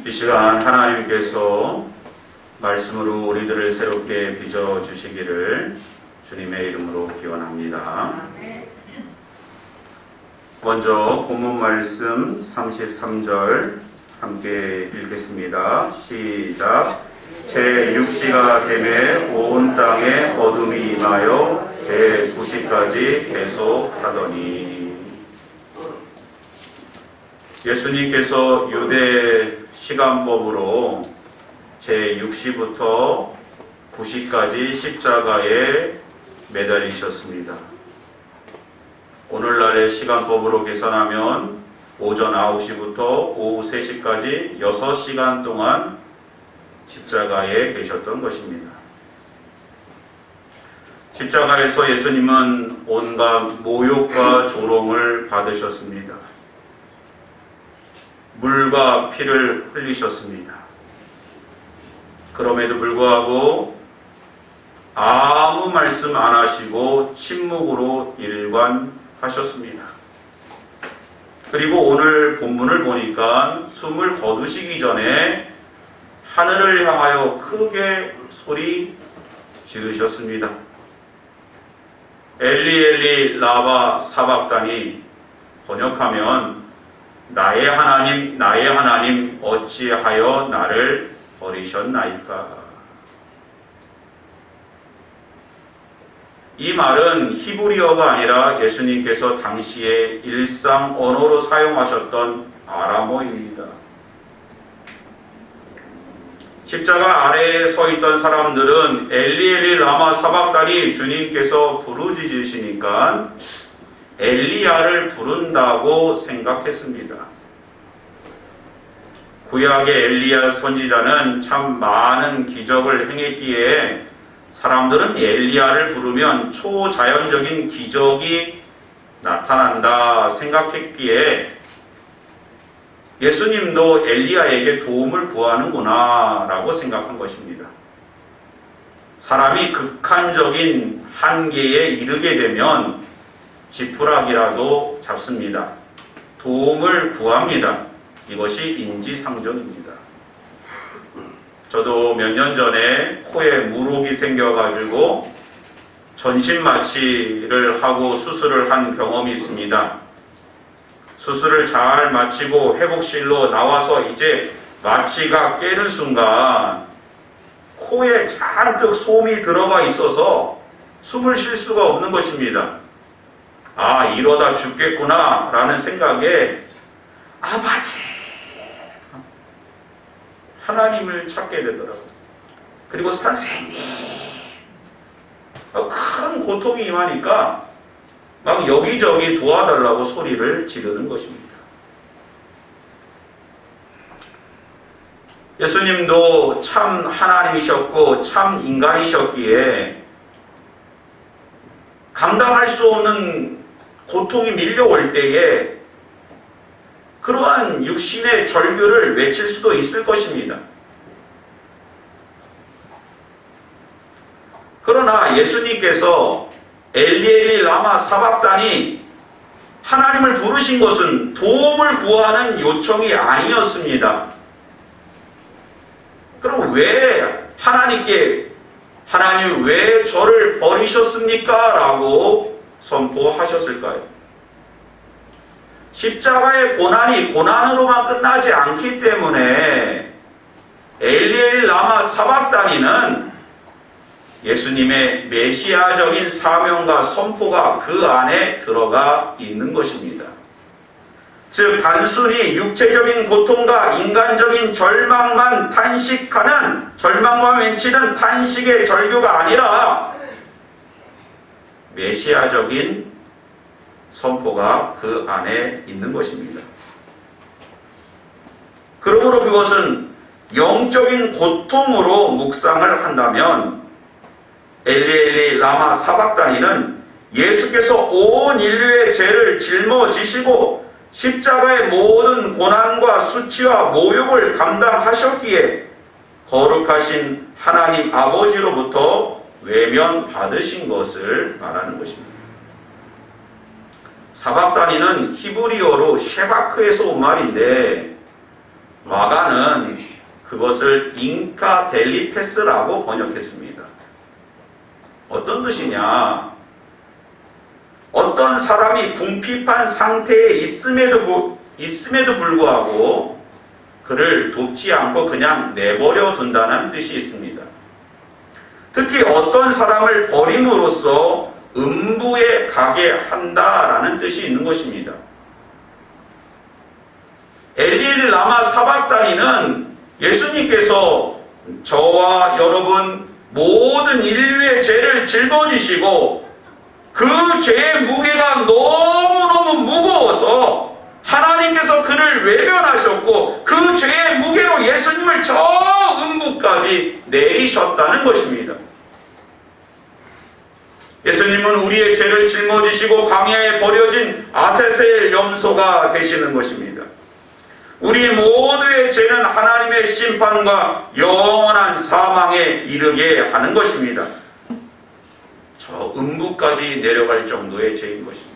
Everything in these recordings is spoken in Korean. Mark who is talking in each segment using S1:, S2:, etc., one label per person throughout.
S1: 이 시간 하나님께서 말씀으로 우리들을 새롭게 빚어주시기를 주님의 이름으로 기원합니다. 먼저 본문 말씀 33절 함께 읽겠습니다. 시작. 제6시가 되매 온 땅에 어둠이 임하여 제9시까지 계속하더니. 예수님께서 유대 시간법으로 제6시부터 9시까지 십자가에 매달리셨습니다. 오늘날의 시간법으로 계산하면 오전 9시부터 오후 3시까지 6시간 동안 십자가에 계셨던 것입니다. 십자가에서 예수님은 온갖 모욕과 조롱을 받으셨습니다. 물과 피를 흘리셨습니다. 그럼에도 불구하고 아무 말씀 안 하시고 침묵으로 일관하셨습니다. 그리고 오늘 본문을 보니까 숨을 거두시기 전에 하늘을 향하여 크게 소리 지르셨습니다. 엘리 엘리 라바 사박다니, 번역하면 나의 하나님 어찌하여 나를 버리셨나이까. 이 말은 히브리어가 아니라 예수님께서 당시에 일상 언어로 사용하셨던 아람어입니다. 십자가 아래에 서 있던 사람들은 엘리 엘리 라마 사박다니, 주님께서 부르짖으시니까 엘리야를 부른다고 생각했습니다. 구약의 엘리야 선지자는 참 많은 기적을 행했기에 사람들은 엘리야를 부르면 초자연적인 기적이 나타난다 생각했기에 예수님도 엘리야에게 도움을 구하는구나 라고 생각한 것입니다. 사람이 극한적인 한계에 이르게 되면 지푸라기라도 잡습니다. 도움을 구합니다. 이것이 인지상정입니다. 저도 몇 년 전에 코에 물혹이 생겨가지고 전신마취를 하고 수술을 한 경험이 있습니다. 수술을 잘 마치고 회복실로 나와서 이제 마취가 깨는 순간 코에 잔뜩 솜이 들어가 있어서 숨을 쉴 수가 없는 것입니다. 아, 이러다 죽겠구나 라는 생각에 아버지 하나님을 찾게 되더라고요. 그리고 선생님, 큰 고통이 임하니까 막 여기저기 도와달라고 소리를 지르는 것입니다. 예수님도 참 하나님이셨고 참 인간이셨기에 감당할 수 없는 고통이 밀려올 때에 그러한 육신의 절규를 외칠 수도 있을 것입니다. 그러나 예수님께서 엘리 엘리 라마 사박다니, 하나님을 부르신 것은 도움을 구하는 요청이 아니었습니다. 그럼 왜 하나님 왜 저를 버리셨습니까? 라고 선포하셨을까요? 십자가의 고난이 고난으로만 끝나지 않기 때문에 엘리 엘리 라마 사박다니는 예수님의 메시아적인 사명과 선포가 그 안에 들어가 있는 것입니다. 즉 단순히 육체적인 고통과 인간적인 절망만 외치는 탄식의 절규가 아니라 메시아적인 선포가 그 안에 있는 것입니다. 그러므로 그것은 영적인 고통으로 묵상을 한다면 엘리 엘리 라마 사박다니는 예수께서 온 인류의 죄를 짊어지시고 십자가의 모든 고난과 수치와 모욕을 감당하셨기에 거룩하신 하나님 아버지로부터 외면받으신 것을 말하는 것입니다. 사박다니는 히브리어로 쉐바크에서 온 말인데 마가는 그것을 잉카 델리페스라고 번역했습니다. 어떤 뜻이냐? 어떤 사람이 궁핍한 상태에 있음에도 불구하고 그를 돕지 않고 그냥 내버려 둔다는 뜻이 있습니다. 특히 어떤 사람을 버림으로써 음부에 가게 한다라는 뜻이 있는 것입니다. 엘리엘이 라마 사박다니는 예수님께서 저와 여러분 모든 인류의 죄를 짊어지시고 그 죄의 무게가 너무너무 무거워서 하나님께서 그를 외면하셨고 그 죄의 무게로 예수님을 저 음부까지 내리셨다는 것입니다. 예수님은 우리의 죄를 짊어지시고 광야에 버려진 아세셀 염소가 되시는 것입니다. 우리 모두의 죄는 하나님의 심판과 영원한 사망에 이르게 하는 것입니다. 저 음부까지 내려갈 정도의 죄인 것입니다.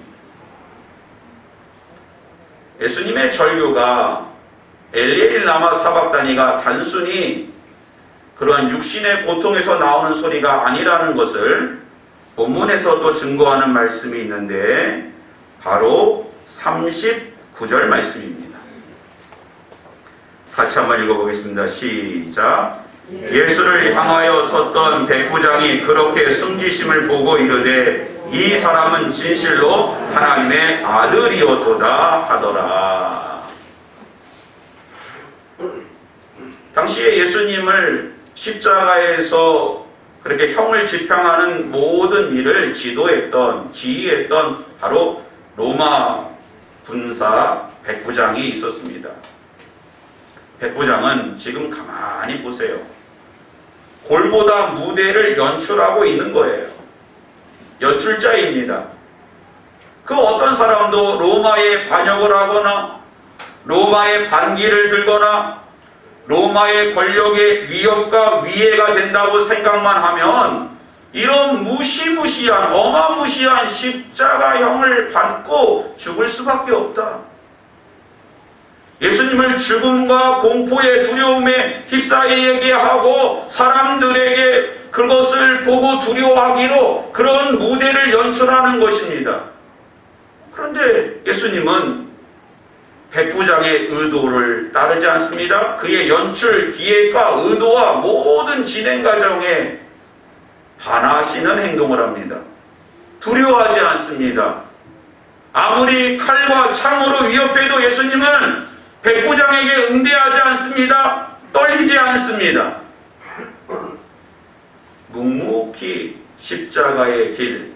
S1: 예수님의 절규가 엘리엘 라마 사박다니가 단순히 그러한 육신의 고통에서 나오는 소리가 아니라는 것을 본문에서 또 증거하는 말씀이 있는데 바로 39절 말씀입니다. 같이 한번 읽어보겠습니다. 시작. 예수를 향하여 섰던 백부장이 그렇게 숨기심을 보고 이르되 이 사람은 진실로 하나님의 아들이었도다 하더라. 당시에 예수님을 십자가에서 그렇게 형을 집행하는 모든 일을 지휘했던 바로 로마 군사 백부장이 있었습니다. 백부장은 지금 가만히 보세요. 골고다 무대를 연출하고 있는 거예요. 연출자입니다. 그 어떤 사람도 로마에 반역을 하거나 로마의 반기를 들거나 로마의 권력의 위협과 위해가 된다고 생각만 하면 이런 무시무시한 어마무시한 십자가형을 받고 죽을 수밖에 없다. 예수님을 죽음과 공포의 두려움에 휩싸이게 하고 사람들에게 그것을 보고 두려워하기로 그런 무대를 연출하는 것입니다. 그런데 예수님은 백부장의 의도를 따르지 않습니다. 그의 연출, 기획과 의도와 모든 진행 과정에 반하시는 행동을 합니다. 두려워하지 않습니다. 아무리 칼과 창으로 위협해도 예수님은 백부장에게 응대하지 않습니다. 떨리지 않습니다. 묵묵히 십자가의 길,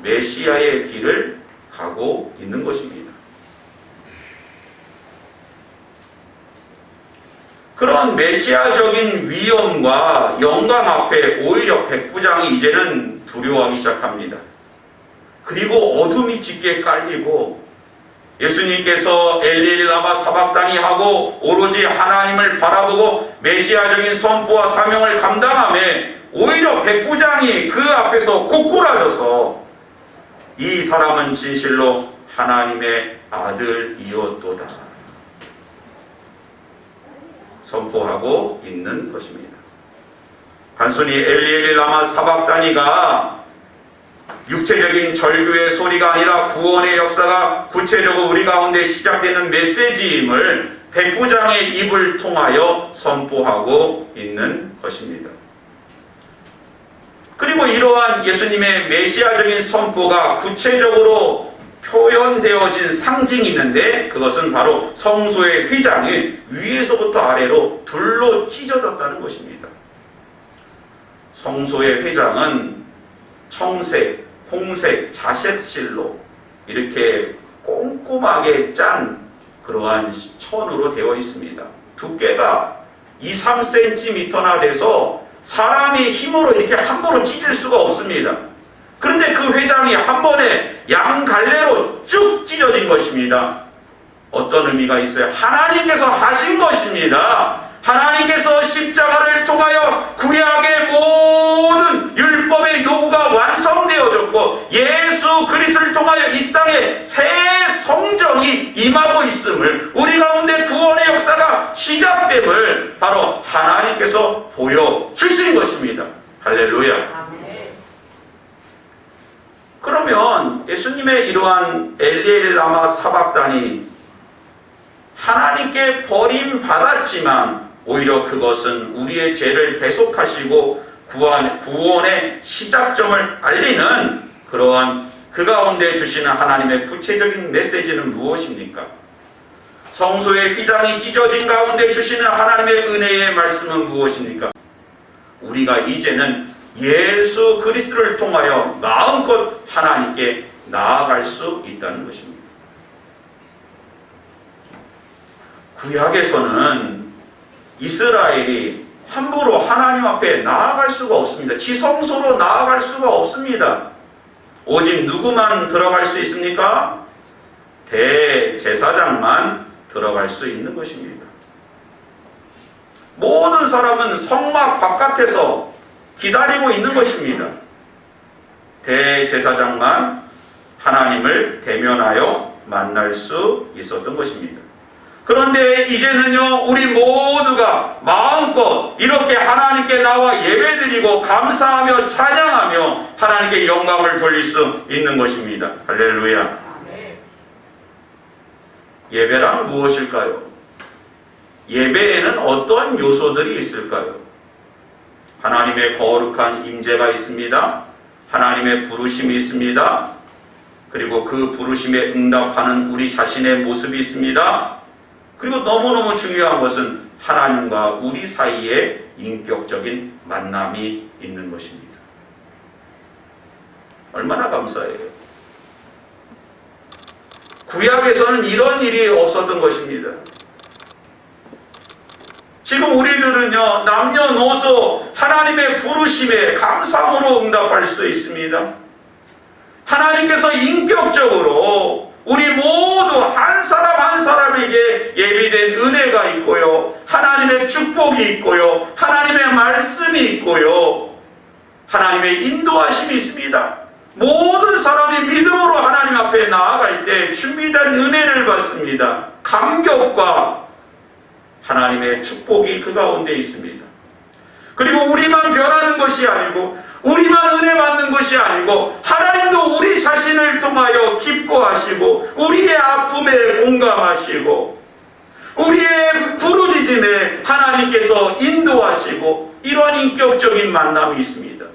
S1: 메시아의 길을 가고 있는 것입니다. 그런 메시아적인 위엄과 영광 앞에 오히려 백부장이 이제는 두려워하기 시작합니다. 그리고 어둠이 짙게 깔리고 예수님께서 엘리엘 라마 사박다니 하고 오로지 하나님을 바라보고 메시아적인 선포와 사명을 감당하며 오히려 백부장이 그 앞에서 꼬꾸라져서 이 사람은 진실로 하나님의 아들이었도다 선포하고 있는 것입니다. 단순히 엘리엘 라마 사박다니가 육체적인 절규의 소리가 아니라 구원의 역사가 구체적으로 우리 가운데 시작되는 메시지임을 백부장의 입을 통하여 선포하고 있는 것입니다. 그리고 이러한 예수님의 메시아적인 선포가 구체적으로 표현되어진 상징이 있는데 그것은 바로 성소의 휘장이 위에서부터 아래로 둘로 찢어졌다는 것입니다. 성소의 휘장은 청색, 홍색, 자색실로 이렇게 꼼꼼하게 짠 그러한 천으로 되어 있습니다. 두께가 2-3cm나 돼서 사람이 힘으로 이렇게 함부로 찢을 수가 없습니다. 그런데 그 회장이 한 번에 양갈래로 쭉 찢어진 것입니다. 어떤 의미가 있어요? 하나님께서 하신 것입니다. 하나님께서 십자가를 통하여 구약의 모든 율법의 요구가 완성되어졌고 예수 그리스도를 통하여 이 땅에 새 공정이 임하고 있음을, 우리 가운데 구원의 역사가 시작됨을 바로 하나님께서 보여주신 것입니다. 할렐루야. 그러면 예수님의 이러한 엘리엘 라마 사박단이 하나님께 버림받았지만 오히려 그것은 우리의 죄를 계속하시고 구원의 시작점을 알리는 그러한 그 가운데 주시는 하나님의 구체적인 메시지는 무엇입니까? 성소의 휘장이 찢어진 가운데 주시는 하나님의 은혜의 말씀은 무엇입니까? 우리가 이제는 예수 그리스도를 통하여 마음껏 하나님께 나아갈 수 있다는 것입니다. 구약에서는 이스라엘이 함부로 하나님 앞에 나아갈 수가 없습니다. 지성소로 나아갈 수가 없습니다. 오직 누구만 들어갈 수 있습니까? 대제사장만 들어갈 수 있는 것입니다. 모든 사람은 성막 바깥에서 기다리고 있는 것입니다. 대제사장만 하나님을 대면하여 만날 수 있었던 것입니다. 그런데 이제는요, 우리 모두가 마음껏 이렇게 하나님께 나와 예배드리고 감사하며 찬양하며 하나님께 영광을 돌릴 수 있는 것입니다. 할렐루야. 예배란 무엇일까요? 예배에는 어떤 요소들이 있을까요? 하나님의 거룩한 임재가 있습니다. 하나님의 부르심이 있습니다. 그리고 그 부르심에 응답하는 우리 자신의 모습이 있습니다. 그리고 너무너무 중요한 것은 하나님과 우리 사이에 인격적인 만남이 있는 것입니다. 얼마나 감사해요. 구약에서는 이런 일이 없었던 것입니다. 지금 우리들은요, 남녀노소 하나님의 부르심에 감사함으로 응답할 수 있습니다. 하나님께서 인격적으로 우리 모두 한 사람 한 사람에게 예비된 은혜가 있고요, 하나님의 축복이 있고요, 하나님의 말씀이 있고요, 하나님의 인도하심이 있습니다. 모든 사람이 믿음으로 하나님 앞에 나아갈 때 준비된 은혜를 받습니다. 감격과 하나님의 축복이 그 가운데 있습니다. 그리고 우리만 변하는 것이 아니고, 우리만 은혜 받는 것이 아니고, 하나님도 우리 자신을 통하여 기뻐하시고, 우리의 아픔에 공감하시고, 우리의 부르짖음에 하나님께서 인도하시고, 이러한 인격적인 만남이 있습니다.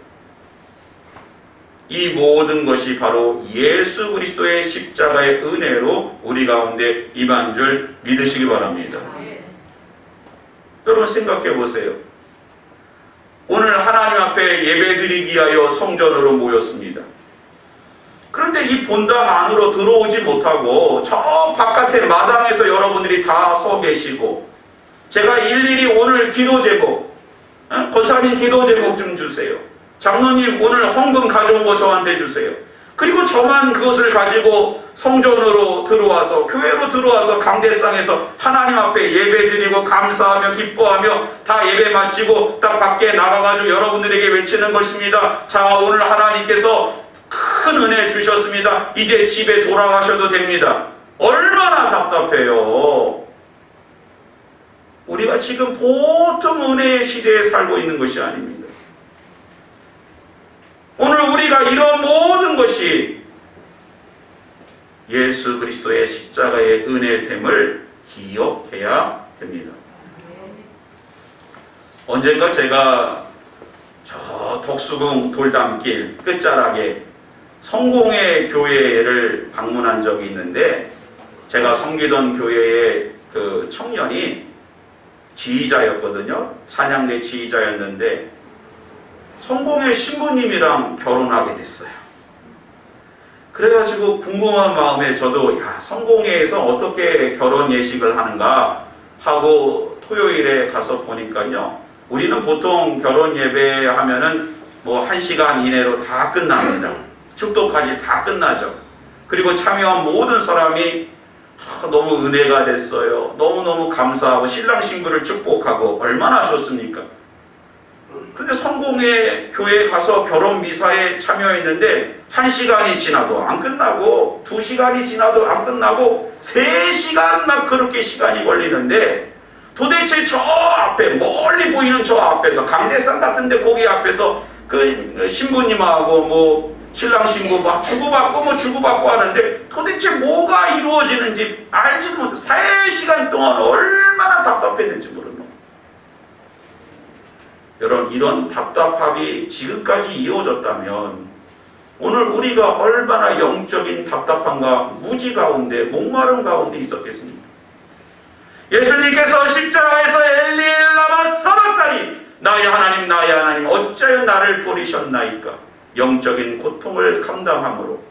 S1: 이 모든 것이 바로 예수 그리스도의 십자가의 은혜로 우리 가운데 임한 줄 믿으시기 바랍니다. 여러분 생각해 보세요. 오늘 하나님 앞에 예배드리기 위하여 성전으로 모였습니다. 그런데 이 본당 안으로 들어오지 못하고 저 바깥에 마당에서 여러분들이 다 서 계시고, 제가 일일이 오늘 기도 제목, 권사님 기도 제목 좀 주세요. 장로님 오늘 헌금 가져온 거 저한테 주세요. 그리고 저만 그것을 가지고 성전으로 들어와서, 교회로 들어와서 강대상에서 하나님 앞에 예배드리고 감사하며 기뻐하며 다 예배 마치고 딱 밖에 나가가지고 여러분들에게 외치는 것입니다. 자, 오늘 하나님께서 큰 은혜 주셨습니다. 이제 집에 돌아가셔도 됩니다. 얼마나 답답해요. 우리가 지금 보통 은혜의 시대에 살고 있는 것이 아닙니다. 오늘 우리가 이런 모든 것이 예수 그리스도의 십자가의 은혜됨을 기억해야 됩니다. 언젠가 제가 저 덕수궁 돌담길 끝자락에 성공회 교회를 방문한 적이 있는데, 제가 섬기던 교회의 그 청년이 지휘자였거든요. 찬양대 지휘자였는데 성공회 신부님이랑 결혼하게 됐어요. 그래가지고 궁금한 마음에 저도 성공회에서 어떻게 결혼 예식을 하는가 하고 토요일에 가서 보니까요, 우리는 보통 결혼 예배 하면은 뭐 1시간 이내로 다 끝납니다. 축도까지 다 끝나죠. 그리고 참여한 모든 사람이 너무 은혜가 됐어요. 너무너무 감사하고 신랑 신부를 축복하고 얼마나 좋습니까? 그런데 성공회 교회에 가서 결혼 미사에 참여했는데 1시간이 지나도 안 끝나고 2시간이 지나도 안 끝나고 3시간 막 그렇게 시간이 걸리는데 도대체 저 앞에 멀리 보이는 저 앞에서 강대상 같은데 거기 앞에서 그 신부님하고 뭐 신랑 신부 막 주고받고 하는데 도대체 뭐가 이루어지는지 알지도 못해. 3시간 동안 얼마나 답답했는지 모릅니다. 여러분, 이런 답답함이 지금까지 이어졌다면 오늘 우리가 얼마나 영적인 답답함과 무지 가운데 목마름 가운데 있었겠습니까? 예수님께서 십자가에서 엘리 라마 사박다니 나의 하나님 어찌하여 나를 버리셨나이까? 영적인 고통을 감당함으로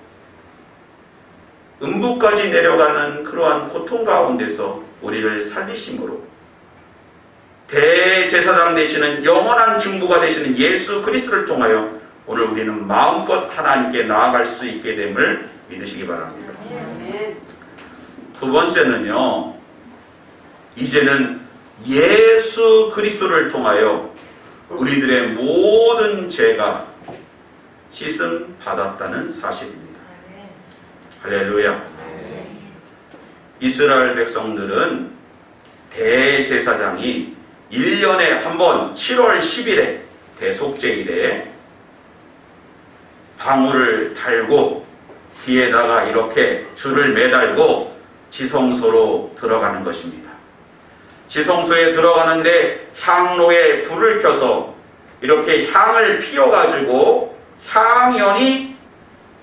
S1: 음부까지 내려가는 그러한 고통 가운데서 우리를 살리심으로 대제사장 되시는 영원한 중보가 되시는 예수 그리스도를 통하여 오늘 우리는 마음껏 하나님께 나아갈 수 있게 됨을 믿으시기 바랍니다. 두 번째는요, 이제는 예수 그리스도를 통하여 우리들의 모든 죄가 씻음 받았다는 사실입니다. 할렐루야. 이스라엘 백성들은 대제사장이 1년에 한 번 7월 10일에 대속죄일에 방울을 달고 뒤에다가 이렇게 줄을 매달고 지성소로 들어가는 것입니다. 지성소에 들어가는데 향로에 불을 켜서 이렇게 향을 피워가지고 향연이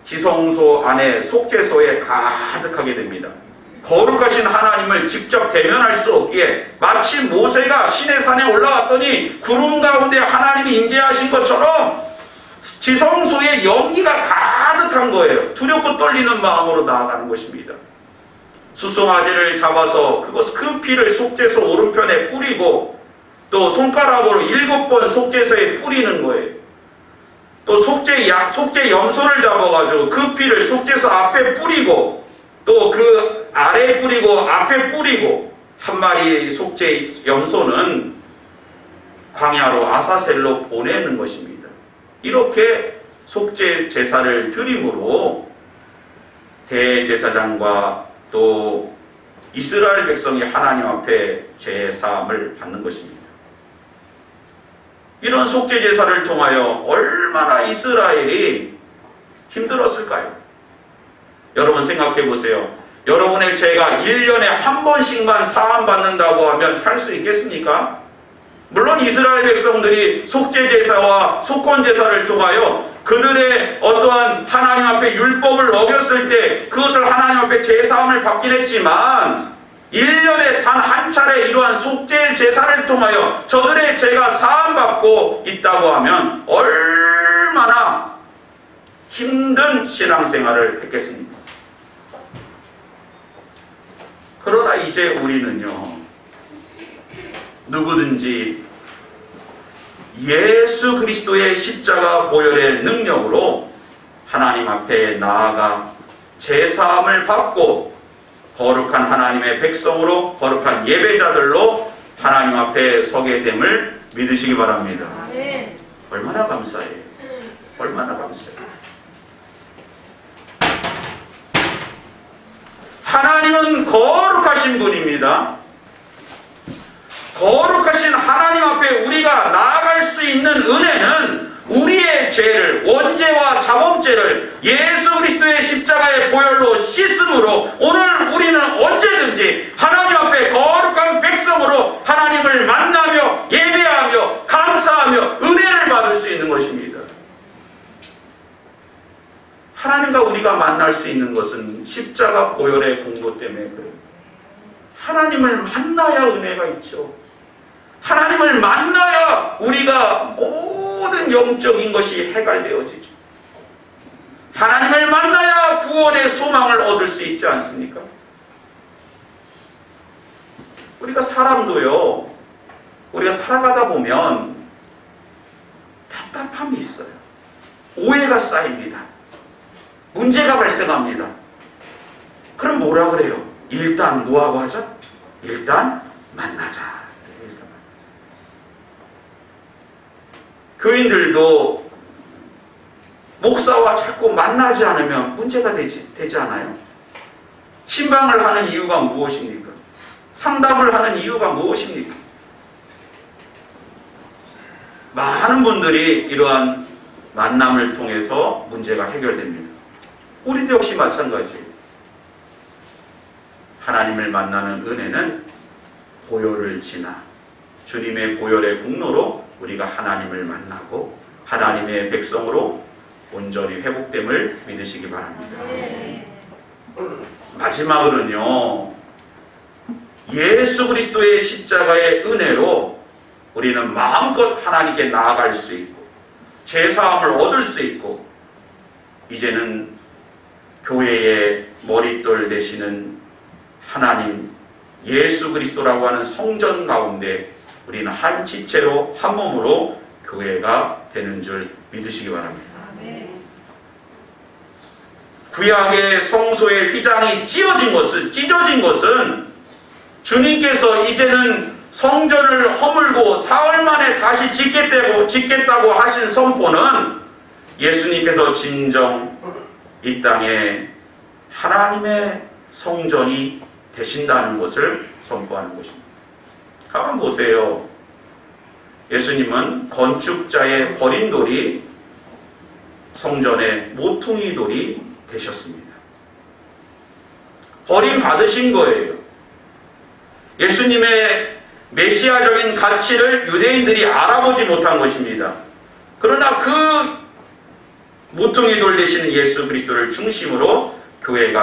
S1: 지성소 안에 속죄소에 가득하게 됩니다. 거룩하신 하나님을 직접 대면할 수 없기에 마치 모세가 시내산에 올라왔더니 구름 가운데 하나님이 임재하신 것처럼 지성소에 연기가 가득한 거예요. 두렵고 떨리는 마음으로 나아가는 것입니다. 수송아지를 잡아서 그 피를 속죄소 오른편에 뿌리고 또 손가락으로 7번 속죄소에 뿌리는 거예요. 또 속죄 염소를 잡아가지고 그 피를 속죄소 앞에 뿌리고 또 그 아래에 뿌리고 앞에 뿌리고 한 마리 속죄 염소는 광야로 아사셀로 보내는 것입니다. 이렇게 속죄 제사를 드림으로 대제사장과 또 이스라엘 백성이 하나님 앞에 죄 사함을 받는 것입니다. 이런 속죄 제사를 통하여 얼마나 이스라엘이 힘들었을까요? 여러분 생각해 보세요. 여러분의 죄가 1년에 한 번씩만 사함 받는다고 하면 살 수 있겠습니까? 물론 이스라엘 백성들이 속죄 제사와 속건 제사를 통하여 그들의 어떠한 하나님 앞에 율법을 어겼을 때 그것을 하나님 앞에 제사함을 받긴 했지만 1년에 단 한 차례 이러한 속죄 제사를 통하여 저들의 죄가 사함받고 있다고 하면 얼마나 힘든 신앙생활을 했겠습니까? 그러나 이제 우리는요, 누구든지 예수 그리스도의 십자가 보혈의 능력으로 하나님 앞에 나아가 제사함을 받고 거룩한 하나님의 백성으로 거룩한 예배자들로 하나님 앞에 서게 됨을 믿으시기 바랍니다. 얼마나 감사해요. 얼마나 감사해요. 하나님은 거룩하신 분입니다. 거룩하신 하나님 앞에 우리가 나아갈 수 있는 은혜는 우리의 죄를, 원죄와 자범죄를 예수 그리스도의 십자가의 보혈로 씻음으로 오늘 우리는 언제든지 하나님 앞에 거룩한 백성으로 하나님을 만나며 예배하며 감사하며 은혜를 받을 수 있는 것입니다. 하나님과 우리가 만날 수 있는 것은 십자가 보혈의 공로 때문에 그래요. 하나님을 만나야 은혜가 있죠. 하나님을 만나야 우리가 모든 영적인 것이 해결되어지죠. 하나님을 만나야 구원의 소망을 얻을 수 있지 않습니까? 우리가 사람도요, 우리가 살아가다 보면 답답함이 있어요. 오해가 쌓입니다. 문제가 발생합니다. 그럼 뭐라 그래요? 일단 뭐하고 하자? 일단 만나자. 교인들도 목사와 자꾸 만나지 않으면 문제가 되지 않아요? 신방을 하는 이유가 무엇입니까? 상담을 하는 이유가 무엇입니까? 많은 분들이 이러한 만남을 통해서 문제가 해결됩니다. 우리도 역시 마찬가지예요. 하나님을 만나는 은혜는 보혈을 지나 주님의 보혈의 공로로 우리가 하나님을 만나고 하나님의 백성으로 온전히 회복됨을 믿으시기 바랍니다. 마지막으로는요, 예수 그리스도의 십자가의 은혜로 우리는 마음껏 하나님께 나아갈 수 있고 제사함을 얻을 수 있고 이제는 교회의 머릿돌 되시는 하나님 예수 그리스도라고 하는 성전 가운데 우리는 한 지체로 한 몸으로 교회가 되는 줄 믿으시기 바랍니다. 구약의 성소의 휘장이 찢어진 것은 주님께서 이제는 성전을 허물고 사흘 만에 다시 짓겠다고 하신 선포는 예수님께서 진정 이 땅에 하나님의 성전이 되신다는 것을 선포하는 것입니다. 가만 보세요. 예수님은 건축자의 버린 돌이 성전의 모퉁이 돌이 되셨습니다. 버림받으신 거예요. 예수님의 메시아적인 가치를 유대인들이 알아보지 못한 것입니다. 그러나 그 모퉁이 돌 되시는 예수 그리스도를 중심으로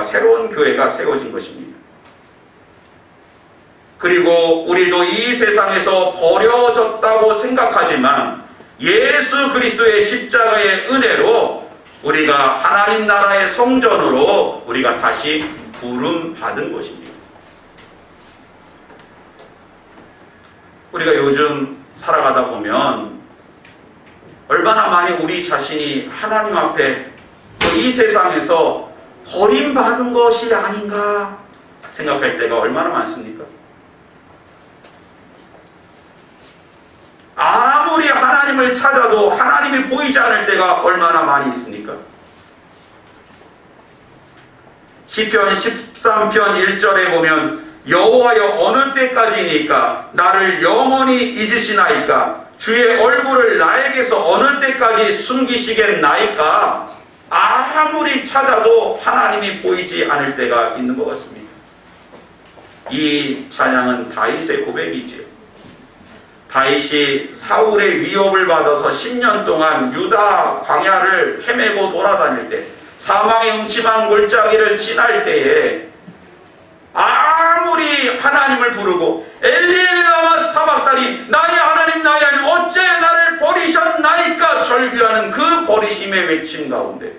S1: 새로운 교회가 세워진 것입니다. 그리고 우리도 이 세상에서 버려졌다고 생각하지만 예수 그리스도의 십자가의 은혜로 우리가 하나님 나라의 성전으로 우리가 다시 부름받은 것입니다. 우리가 요즘 살아가다 보면 얼마나 많이 우리 자신이 하나님 앞에 이 세상에서 버림받은 것이 아닌가 생각할 때가 얼마나 많습니까? 아무리 하나님을 찾아도 하나님이 보이지 않을 때가 얼마나 많이 있습니까? 시편 13편 1절에 보면 여호와여 어느 때까지니까 나를 영원히 잊으시나이까 주의 얼굴을 나에게서 어느 때까지 숨기시겠나이까. 아무리 찾아도 하나님이 보이지 않을 때가 있는 것 같습니다. 이 찬양은 다윗의 고백이지요. 다윗이 사울의 위협을 받아서 10년 동안 유다 광야를 헤매고 돌아다닐 때 사망의 음침한 골짜기를 지날 때에 아무리 하나님을 부르고 엘리엘리 라마 사박다니 나의 하나님 나의 하나님 어째 나를 버리셨나이까 절규하는 그 버리심의 외침 가운데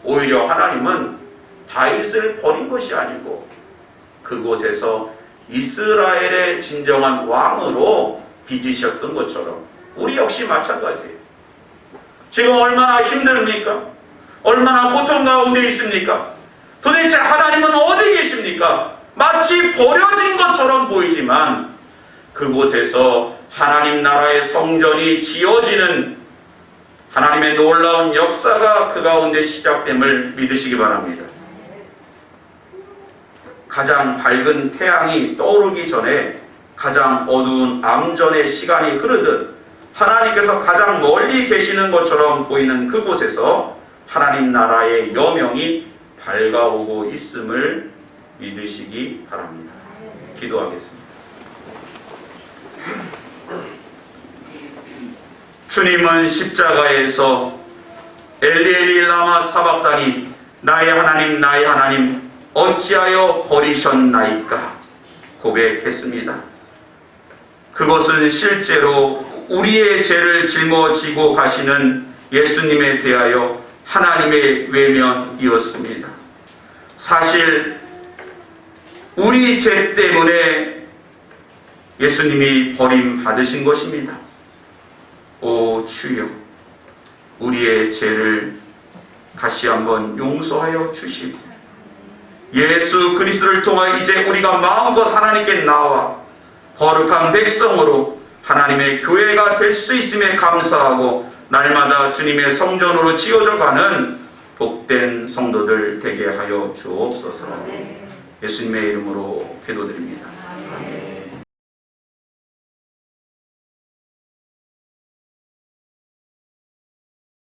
S1: 오히려 하나님은 다윗을 버린 것이 아니고 그곳에서 이스라엘의 진정한 왕으로 빚으셨던 것처럼 우리 역시 마찬가지예요. 지금 얼마나 힘듭니까? 얼마나 고통 가운데 있습니까? 도대체 하나님은 어디 계십니까? 마치 버려진 것처럼 보이지만 그곳에서 하나님 나라의 성전이 지어지는 하나님의 놀라운 역사가 그 가운데 시작됨을 믿으시기 바랍니다. 가장 밝은 태양이 떠오르기 전에 가장 어두운 암전의 시간이 흐르듯 하나님께서 가장 멀리 계시는 것처럼 보이는 그곳에서 하나님 나라의 여명이 밝아오고 있음을 믿으시기 바랍니다. 기도하겠습니다. 주님은 십자가에서 엘리엘리 라마 사박다니 나의 하나님 나의 하나님 어찌하여 버리셨나이까 고백했습니다. 그것은 실제로 우리의 죄를 짊어지고 가시는 예수님에 대하여 하나님의 외면이었습니다. 사실 우리 죄 때문에 예수님이 버림받으신 것입니다. 오 주여, 우리의 죄를 다시 한번 용서하여 주시고 예수 그리스도를 통하여 이제 우리가 마음껏 하나님께 나와 거룩한 백성으로 하나님의 교회가 될 수 있음에 감사하고 날마다 주님의 성전으로 지어져 가는 복된 성도들 되게 하여 주옵소서. 예수님의 이름으로 기도드립니다. 아멘.